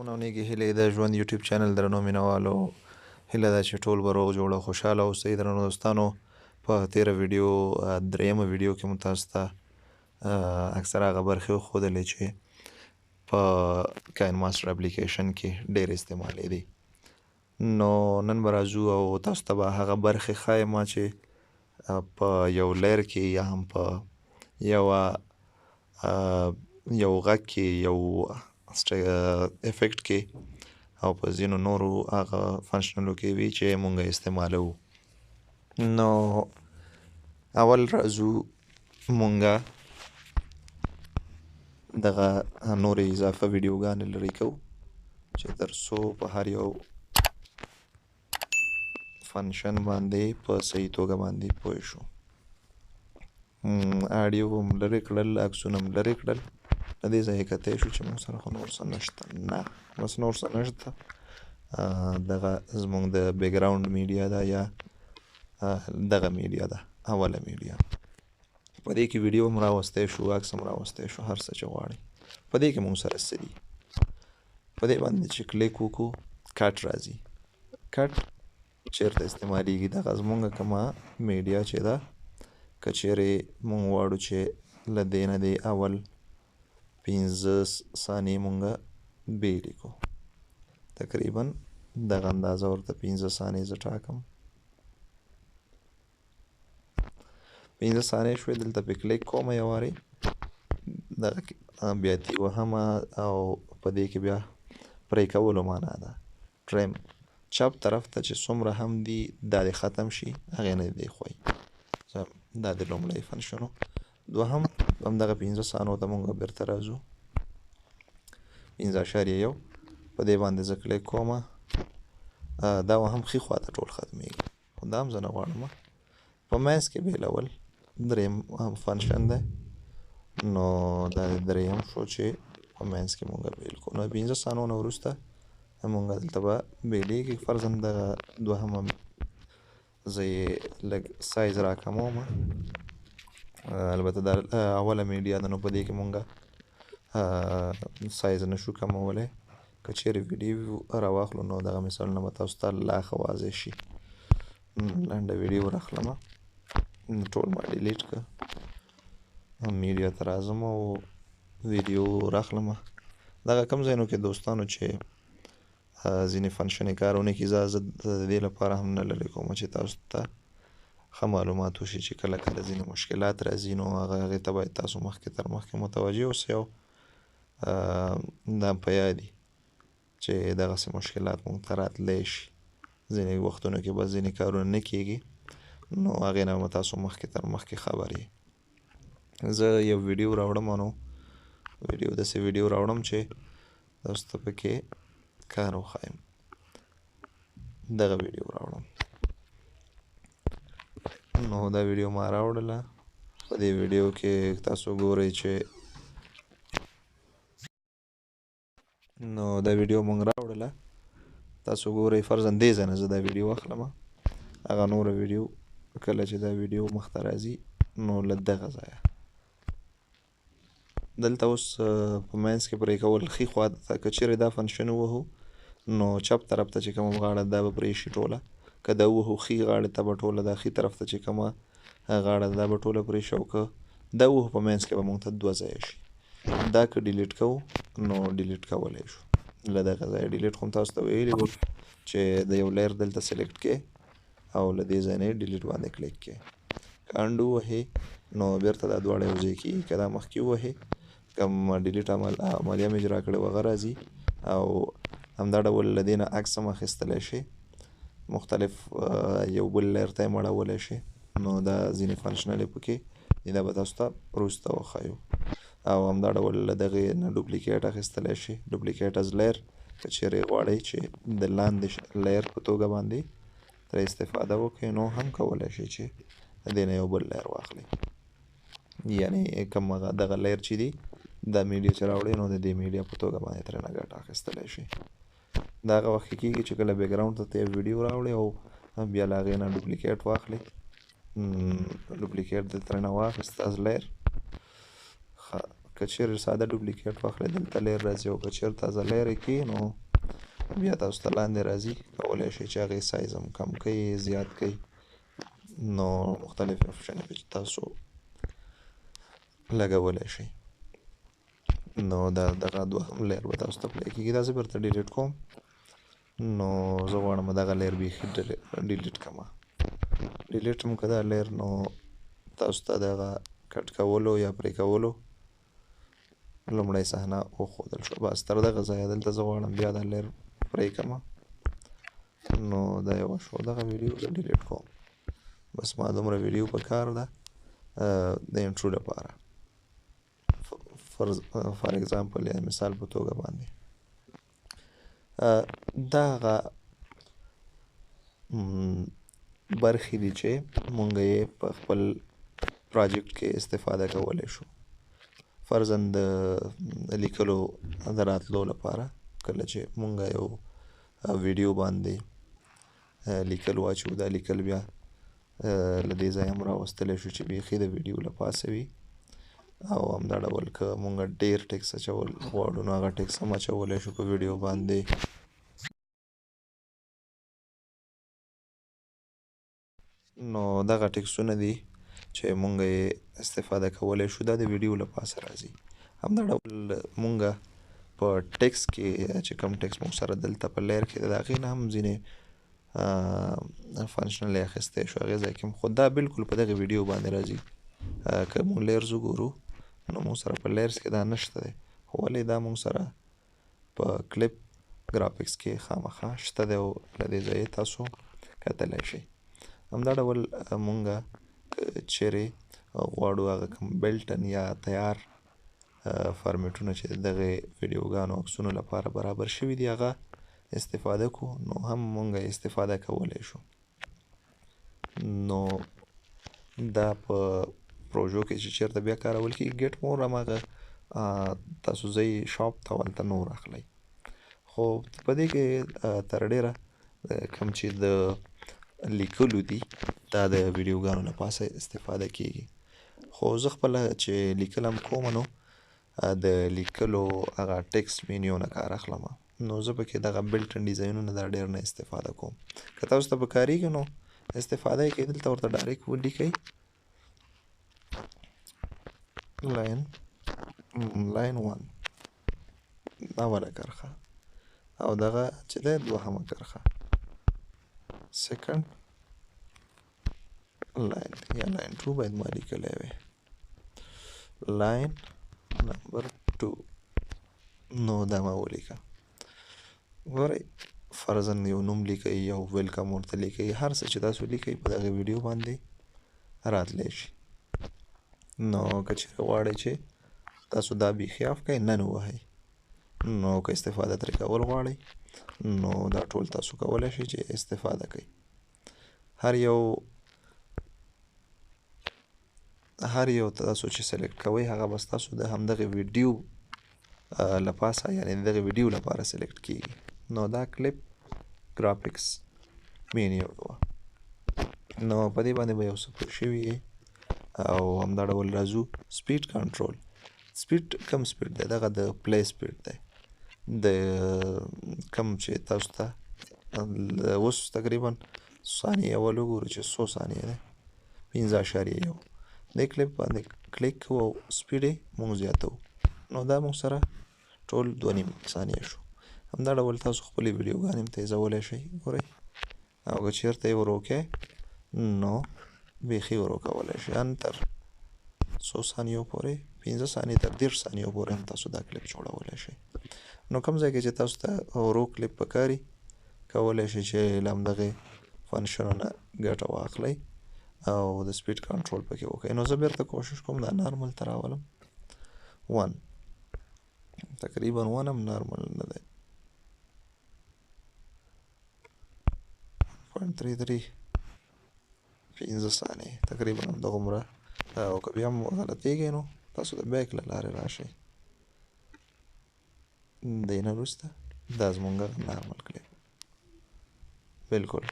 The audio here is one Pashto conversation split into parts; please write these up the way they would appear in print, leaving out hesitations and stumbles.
احسان او نیکې هیلې د ژوند یوټیوب چینل درنو مینوالو هیله ده چې ټول به روغ جوړ خوشحاله اوسئ درنو دوستانو. په تیره ویډیو دریمه ویډیو کې مو تاسو ته اکثره هغه برخې وښودلې چې په کاین ماسټر اپلیکیشن کې ډېر استعمالېدي. نو نن به راځو او تاسو ته به هغه برخې ښایم چې په یو لیر کې یا هم په یو غږ کې یو افیکټ کې او په ځینو نورو هغه فنکشنلو کې وي چې مونږ یې استعمالوو. نو اول راځو مونږه دغه نورې اضافه ویډیوګانې لرې کوو چې تر څو په هر یو فنکشن باندې په صحیح توګه باندې پوه شو. اډیو هم لرې کړل، عکسونه هم لرې کړل. له دې ځایه کتی شو چې موږ سره خو نور څه نشته، نه بس نور څه نشته. دغه زمونږ د بیکګراوند میډیا ده یا دغه میډیا ده، اوله میډیا. په دې کې ویډیو هم راوستی شو، عکس هم راوستی شو، هر څه چې غواړئ. په دې کې موږ سره څه دي، په دې باندې چې کلیک وکړو کټ راځي. کټ چېرته استعمالیږي؟ دغه زمونږ کومه میډیا چې ده، که چیرې مونږ غواړو چې له دې نه دې اول 15 ثانیې مونږه بیلې کړو، تقریبا دغه اندازه ورته 15 ثانیې زه ټاکم. 15 ثانیې شوې، دلته پې کلیک کوم یو وارې، دغه بیا تي وهمه او په دې کې بیا پرې کولو معنا ده. ټریم چپ طرف ته چې څومره هم دي دا دې ختم شي، هغې نه دې ښوي. دا د لومړی فنکشن و. دوهم همدغه 15 ثانیو ته مونږ بېرته راځو، 15.1 په دې باندې زه کلیک کوم. دا هم ښي خوا ته ټول ختمیږي، خو دا هم زه نه غواړم. په منځ کې بیلول دریم فنکشن دی. نو دا دریم شو چې په منځ کې مونږ بیل کړو. نو 15 ثانیو نه وروسته مونږ دلته به بیلیږي. فرضاً دغه دوهمه زه یې لږ سایز راکموم، البته دا اوله میډیا ده، نو په دې کې مونږه سایز نشو کمولی. که چیرې ویډیو راواخلو نو دغه مثالونه به تاسو ته لا ښه واضح شي. لنډه ویډیو راخلمه، ټول ما ډیلیټ کړه، میډیا ته راځم او ویډیو راخلمه. دغه کم ځایونو کې دوستانو چې ځینې فنکشن یې کار ونه کړي، زه د دې لپاره هم نه لرې کوم چې تاسو ته ښه معلومات وشي چې کله کله ځینې مشکلات راځي، نو هغې ته باید تاسو مخکې تر مخکې متوجه اوسئ او دا په یاد وي چې دغسې مشکلات مونږ ته راتلی شي. ځینې وختونو کې به ځینې کارونه نه کېږي، نو هغې نه به تاسو مخکې تر مخکې خبر یې. زه یو ویډیو راوړم، نو داسې ویډیو راوړم چې تاسو ته پکې کار وښایم. دغه ویډیو راوړم. نو دا ویډیو ما راوړله. په دې ویډیو کې تاسو ګورئ چې نو دا ویډیو مونږ راوړله. تاسو ګورئ فرضاً دې ځای نه زه دا ویډیو اخلم، هغه نوره ویډیو کله چې دا ویډیو مخته راځي نو له دغه ځایه دلته اوس په منځ کې پرې کول ښي خوا ته. که چیرې دا فنکشن ووهو نو چپ طرف ته چې کومه غاړه دا به پرې شي ټوله. که دا ووهو ښي غاړې ته به ټوله، دا ښي طرف ته چې کومه غاړه دا به ټوله پرې شي. او که دا ووهو په منځ کې به مونږ ته دوه ځایه شي. دا که ډیلیټ کوو نو ډیلیټ کولی شو. له دغه ځایه ډیلیټ خو تاسو ته ویلي وو چې د یو لیر دلته سلیکټ کې او له دې ځای نه یې ډیلیټ باندې کلیک کې. که انډو وهې نو بېرته دا دواړه یو ځای کېږي. که دا مخکې ووهې کوم ډیلیټ عملیه مې اجرا کړې هغه راځي. او همدا ډول له دې نه عکس هم اخیستلی شي، مختلف یو بل لیر ته یې مړولی شي. نو دا ځینې فنکشنل یې پکې دي، دا به تاسو ته وروسته وښایو. او همدا ډول له دغې نه ډوپلیکیټ اخیستلی شي، ډوپلیکیټ از لیر. که چیرې غواړئ چې د لاندې لیر په توګه باندې ترې استفاده وکړئ نو هم کولی شئ چې د دې نه یو بل لیر واخلئ. یعنې کوم دغه لیر چې دي دا میډیا چې راوړئ نو د دې میډیا په توګه باندې ترېنه ګټه اخیستلی شئ. دا هغه وخت کې کېږي چې کله بیکګراوند ته یې ویډیو راوړئ او بیا له هغې نه ډوپلیکیټ واخلئ. ډوپلیکیټ دې ترېنه واخیست از لیر، که چیرې ساده ډوپلیکیټ واخلئ دلته لیر راځي او که چیرې تازه لیر یې کړي نو بیا تاسو ته لاندې راځي کولی شئ چې هغې سایز هم کم کوئ زیات کوئ نو مختلف آپشن چې تاسو لګولی شئ نو دغه دوهم لیر به تاسو ته پلی کېږي دا زه بیرته ډیلیټ کوم نو زه غواړم دغه لیر بیخي ډیلیټ کړم ډیلیټ هم که دا لیر نو تاسو ته دغه کټ کولو یا پرې کولو لومړی صحنه وښودل شوه بس تر دغه ځایه دلته زه غواړم بیا دا لیر پرې کړم نو دا یې وشو دغه ویډیو زه ډیلیټ کوم بس ما دومره ویډیو په کار ده د انټرو لپاره فار اگزامپل یا مثال په توګه باندې دا هغه برخې دي چې مونږ یې په خپل پراجیکټ کې استفاده کولی شو فرضاً د لیکلو د راتلو لپاره کله چې مونږ یو ویډیو باندې لیکل واچو دا لیکل بیا له دې ځایه هم راوستلی شو چې بیخي د ویډیو له پاسه وي او همدا ډول که مونږ ډېر ټکس اچول غواړو نو هغه ټکس هم اچولی شو په ویډیو باندې نو دغه ټکسونه دي چې مونږ یې استفاده کولی شو دا د ویډیو له پاسه راځي همدا ډول مونږ په ټکس کې چې کوم ټکس مونږ سره دلته په لیر کې د هغې نه هم ځینې فنکشنل یې اخیستی شو هغې ځای کې خو دا بلکل په دغه ویډیو باندې راځي که مونږ لیرز وګورو نو مونږ سره په لیرز کې دا نشته دی خو ولې دا مونږ سره په کلیپ ګرافکس کې خامخا شته دی او له دې ځایه تاسو کتلی شئ همدا ډول مونږ چیرې غواړو هغه کوم بلټن یا تیار فارمیټونه چې دغه ویډیوګانو عکسونو لپاره برابر شوي دي هغه استفاده کو نو هم مونږ استفاده کولی شو نو دا په پروژو کې چې چیرته بیا کارول کېږي ګیټ مور هماغه تاسو ځئ شاپ ته هلته نور اخلئ خو په دې کې تر ډېره کوم چې د لیکلو دي دا د ویډیوګانو له پاسه استفاده کېږي خو زه خپله چې لیکل هم کوم نو د لیکلو هغه ټکسټ مینیو نه کار اخلم نو زه پکې دغه بلټن ډیزاینونه دا ډېر نه استفاده کوم که تاسو ته په کارېږي نو استفاده یې کوئ دلته ورته ډایرکټ ولیکئ لاین 1 اوله کرښه او دغه چې دی دوهمه کرښه سیکنډ لاین یا لاین 2 باید ما لیکلی وی لاین نمبر 2 نو دا ما ولیکه ګورئ فرضاً یو نوم لیکئ یو ویلکم ورته لیکئ هر څه چې تاسو لیکئ په دغه ویډیو باندې راتلی شي نو که چیرې غواړئ چې تاسو دا بیخي اف کئ نن ووهئ نو که استفاده ترې کول غواړئ نو دا ټول تاسو کولی شئ چې استفاده کوئ هر یو تاسو چې سلیکټ کوئ هغه بس تاسو د همدغې ویډیو له پاسه یعنې د دغې ویډیو لپاره سلیکټ کېږي نو دا کلیپ ګرافکس مینیو وه نو په دې باندې به یو څه پوه شوي او همدا ډول راځو سپیډ کنټرول سپیډ کم سپیډ دی دغه د پلی سپیډ دی د کم چې تاسو ته اوس تقریبا ثانیې اول وګورو چې څو ثانیې دی 15.1 دې کلیپ باندې کلیک کوو او سپیډ یې مونږ زیاتوو نو دا مونږ سره ټول 2.5 ثانیې شو همدا ډول تاسو خپلې ویډیوګانې هم تیزولی شئ ګورئ او که چېرته یې ور وکئ نو بیخي ور وکولی شئ ان تر څو ثانیو پورې 15 ثانیې تر 10 ثانیو پورې هم تاسو دا کلیپ جوړولی شئ نو کوم ځای کې چې تاسو ته ورو کلیپ پکاري کولی شئ چې له همدغې فنکشنو نه ګټه واخلئ او د سپیډ کنټرول پکې وکړئ نو زه بیرته کوشش کوم دا نارمل ته راولم 1 تقریبا 1 هم نارمل نه دی 0.33 15 ثانیې تقریبا همدغومره او که بیا هم غلطېږئ نو تاسو د بیک له لارې راشئ دې نه وروسته دا زمونږ نارمل کلیپ بلکل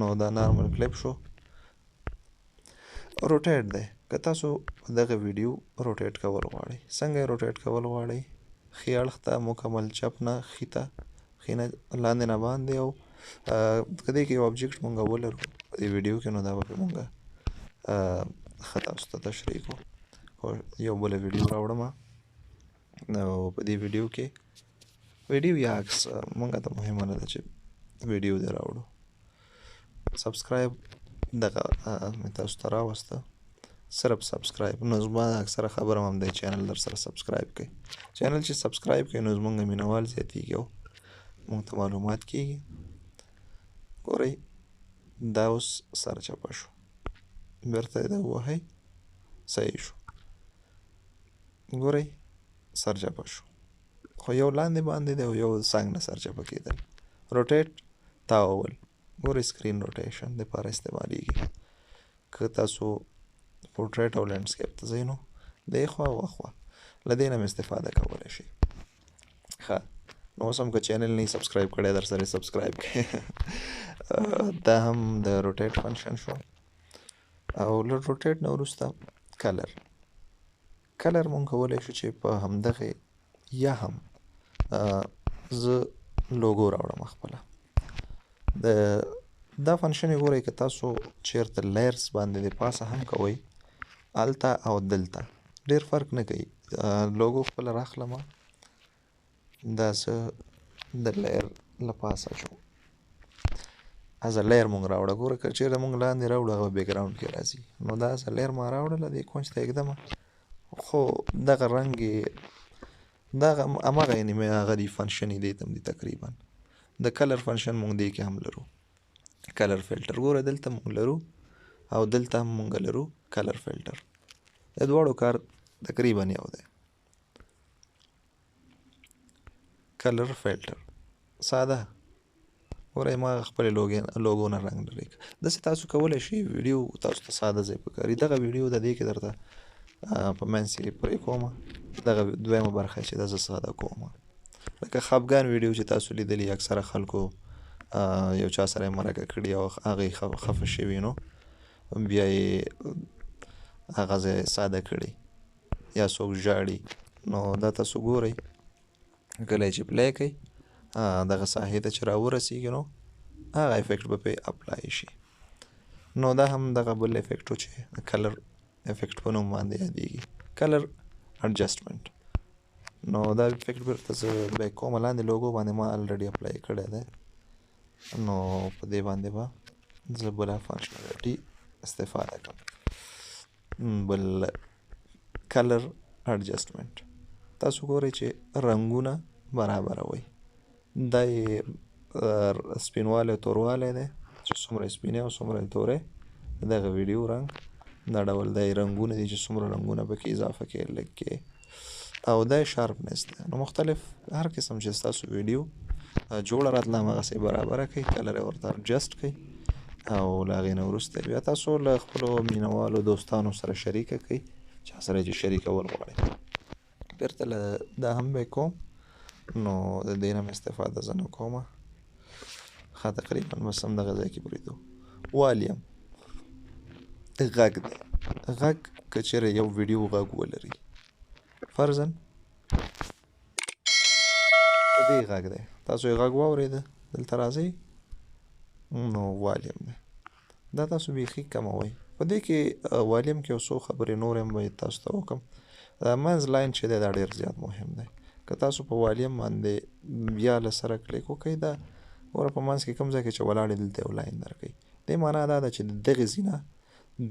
نو دا نارمل کلیپ شو روټیټ دی که تاسو دغه ویډیو روټیټ کول غواړئ څنګه یې روټیټ کول غواړئ ښي اړخ ته مکمل چپ نه ښي ته ښي نه لاندې نه باندې او که دې کې یو ابجیکټ مونږ ولرو په دې ویډیو کې نو دا به مونږ ښه تاسو ته تشریح کوو یو بله ویډیو راوړم نو په دې ویډیو کې ویډیو یا عکس مونږ ته مهمه نه ده چې ویډیو دې راوړو سبسکرایب دغه مې تاسو ته راوسته صرف سبسکرایب نو زما اکثره خبره هم دی چینل درسره سبسکرایب کړئ چینل چې سبسکرایب کړئ نو زمونږ مینوال زیاتېږي او مونږ ته معلومات کېږي ګورئ دا اوس سرچپه شو بېرته یې دا ووهئ صحیح شو ګورئ سرچپه شو خو یو لاندې باندې دی او یو څنګ نه سرچپه کېدل روټیټ تاول ګورئ سکرین روټیشن دپاره استعمالیږي که تاسو پورټریټ او لینډسکیپ ته ځئ نو دې خوا او خوا له دې نه هم استفاده کولی شئ ښه نو اوس هم که چینل نه یې سبسکرایب کړی درسره سبسکرایب کړئ دا هم د روټیټ فنکشن شو او له روټیټ نه وروسته کلر مونږ کولی شو چې په همدغې یا هم زه لوګو راوړم خپله دا فنکشن یې ګورئ که تاسو چېرته لیرز باندې د پاسه هم کوئ هلته او دلته ډېر فرق نه کوي لوګو خپله راخلمه دا زه د لیر له پاسه شو از لیر مونږ راوړه ګوره که چېرته مونږ لاندې راوړو هغه بیکګراونډ کې راځي نو دا از لیر ما راوړله دې کونج ته ږدمه خو دغه رنګ یې دغه همغه یعنې هغه دی فنکشن یې دې ته هم دي تقریبا د کلر فنکشن مونږ دې کې هم لرو کلر فلټر ګوره دلته مونږ لرو او دلته هم مونږ لرو کلر فلټر د دواړو کار تقریبا یو دی کلر فلټر ساده ګورئ ما خپلې لوګو نه رنګ لري داسې تاسو کولی شئ ویډیو تاسو ته ساده ځای پکاري دغه ویډیو د دې کې درته په منځ کې پرېښومه دغه دویمه برخه چې ده زه ساده کومه لکه خفګان ویډیو چې تاسو لیدلي اکثره خلکو یو چا سره یې مرکه کړي او هغه یې خفه شوي نو بیا یې هغه ځای ساده کړي یا څوک ژاړي نو دا تاسو ګورئ کله چې پلی کوئ دغه ساحې ته چې راورسېږي نو هغه افیکټ به پرې اپلای شي نو دا هم دغه بل افیکټ و چې کلر افیکټ په نوم باندې یادېږي کلر اډجسټمنټ نو دا افیکټ بیرته زه بیک کومه لاندې لوګو باندې ما الریډي اپلای کړی دی نو په دې باندې به زه بله فنکشنالټي استفاده کړم بل کلر اډجسټمنټ تاسو ګورئ چې رنګونه برابروئ دا یې سپینوالی او توروالی دی چې څومره یې سپینې او څومره یې تورې دغه ویډیو رنګ دا ډول دا یې رنګونه دي چې څومره رنګونه پکې اضافه کړئ لږ کې او دا یې شارپنس دی نو مختلف هر قسم چې ستاسو ویډیو جوړه راتله همغسې برابره کړئ کلر یې ورته اډجسټ کړئ او له هغې نه وروسته بیا تاسو له خپلو مینهوالو دوستانو سره شریکه کړئ چا سره چې شریکول غواړئ بېرته له دا هم به کوم نو د دې نه هم استفاده زه نه کومه ښه تقریبا بس همدغه ځای کې پرېږدو والیم غږ دی غږ که چېرې یو ویډیو غږ ولري فرضاً د دې غږ دی تاسو یې غږ واورېده دلته راځئ نو والیم دی دا تاسو بیخي کموئ په دې کې والیم کې یو څو خبرې نورې هم باید تاسو ته وکړم منځ لاین چې دی دا ډېر زیات مهم دی که تاسو په والیم باندې بیا له سره کلیک وکړئ دا ګوره په منځ کې کوم ځای کې چې ولاړې دلته یو لاین درکوي دې معنا دا ده چې د دغې ځینه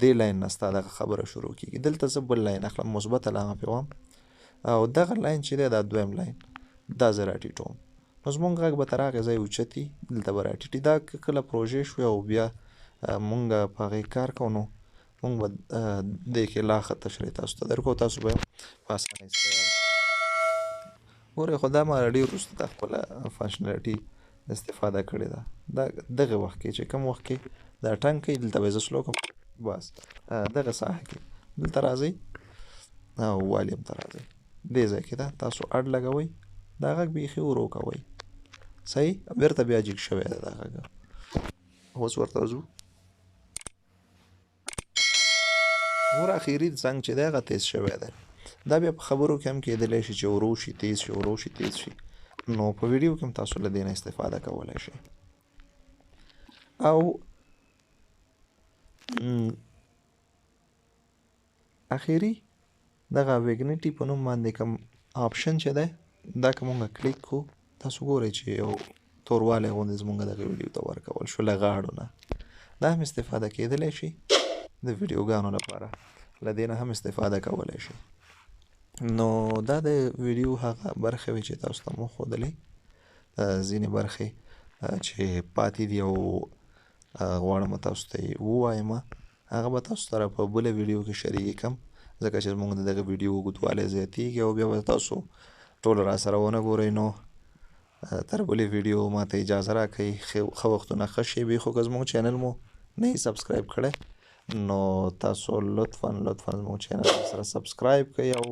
دې لاین نه ستا دغه خبره شروع کېږي دلته زه بل لاین اخلم مثبت علامه پرې وم او دغه لاین چې دی دا دویم لاین دا زه راټیټوم نو زمونږ غږ به تر هغې ځای اوچتي دلته به راټیټي دا کله پروژې شوې او بیا مونږ په هغې کار کوو نو مونږ به دې کې لا ښه تشریح تاسو ته درکوو تاسو به په اسانۍ سره ګورئ خو دا ما ډېر وروسته دا خپله فنکشنالټي استفاده کړې ده دا دغه وخت کې چې کوم وخت کې دا ټنګ کوي دلته به یې زه سلو کړم بس دغه ساحه کې دلته راځئ او والیم ته راځئ دې ځای کې ده تاسو اډ لګوئ دا غږ بیخي ورو کوئ صحیح بېرته بیا جګ شوی دی دا غږ اوس ورته ځو ګوره اخري زنګ چې دی هغه تیز شوی دی دا بیا په خبرو کې هم کېدلی شي چې ورو شي تیز شي ورو شي تیز شي نو په ویډیو کې هم تاسو له دې نه استفاده کولی شئ او اخري دغه ویګنیټي په نوم باندې کوم آپشن چې دی دا که مونږ کلیک کړو تاسو ګورئ چې یو توروالی غوندې زمونږ دغه ویډیو ته ورکول شو له غاړو نه دا هم استفاده کېدلی شي د ویډیوګانو لپاره له دې نه هم استفاده کولی شي نو دا د ویډیو هغه برخې وې چې تاسو ته مو ښودلې ځینې برخې چې پاتې دي او غواړم تاسو ته یې ووایم هغه به تاسو سره په بله ویډیو کې شریک کړم ځکه چې زموږ د دغه ویډیو اوږدوالی زیاتېږي او بیا به تاسو ټول راسره ونه ګورئ نو تر بلې ویډیو ماته اجازه راکئ ښه وختونه ښه شیبې خو که زموږ چینل مو نه یې سبسکرایب کړی نو تاسو لطفا زموږ چینل سره سبسکرایب کړئ او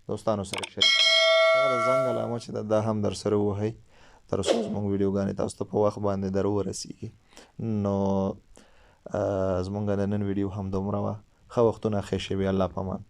دوستانو سره شریک کړئ هغه د زنګ علامه چې ده دا هم درسره ووهئ تر څو زموږ ویډیوګانې تاسو ته په وخت باندې در ورسیږي نو زموږ د نن ویډیو هم دومره وه ښه وختونه ښې شیبې الله په امان